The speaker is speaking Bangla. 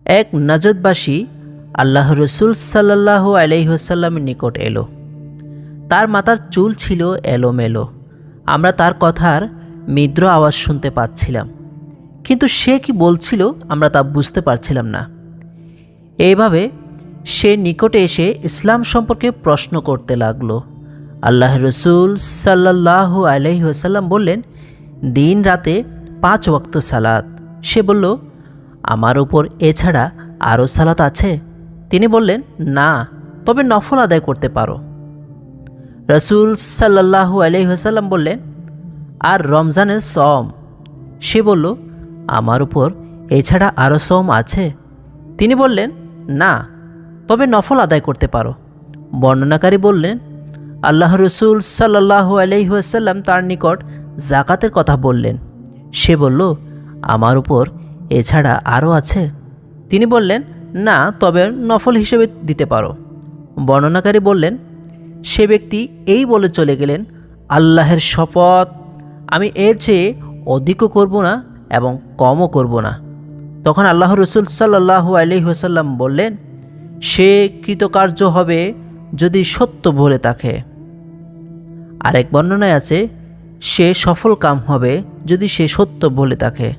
এক নাজদবাসী আল্লাহ রসুল সাল্লাল্লাহু আলাইহি ওয়াসাল্লামের নিকট এলো। তার মাথার চুল ছিল এলোমেলো। আমরা তার কথার মৃদু আওয়াজ শুনতে পাচ্ছিলাম, কিন্তু সে কি বলছিল আমরা তা বুঝতে পারছিলাম না। এইভাবে সে নিকটে এসে ইসলাম সম্পর্কে প্রশ্ন করতে লাগলো। আল্লাহ রসুল সাল্লাল্লাহু আলাইহি ওয়াসাল্লাম বললেন, দিন রাতে 5 ওয়াক্ত সালাত। সে বলল, আমার উপর এছাড়া আরও সালাত আছে? তিনি বললেন, না, তবে নফল আদায় করতে পারো। রসুল সাল্লাল্লাহু আলাইহি ওয়াসাল্লাম বললেন, আর রমজানের সম? সে বলল, আমার উপর এছাড়া আরও সম আছে? তিনি বললেন, না, তবে নফল আদায় করতে পারো। বর্ণনাকারী বললেন, আল্লাহ রসুল সাল্লাল্লাহু আলাইহি ওয়াসাল্লাম তার নিকট জাকাতের কথা বললেন। সে বলল, আমার উপর এছাড়া আরও আছে? তিনি বললেন, না, তবে নফল হিসেবে দিতে পারো। বর্ণনাকারী বললেন, সে ব্যক্তি এই বলে চলে গেলেন, আল্লাহের শপথ, আমি এর চেয়ে অধিকও করব না এবং কমও করব না। তখন আল্লাহ রসুল সাল্লাল্লাহু আলাইহি ওয়াসাল্লাম বললেন, সে কৃতকার্য হবে যদি সত্য বলে থাকে। আরেক বর্ণনায় আছে, সে সফল কাম হবে যদি সে সত্য বলে থাকে।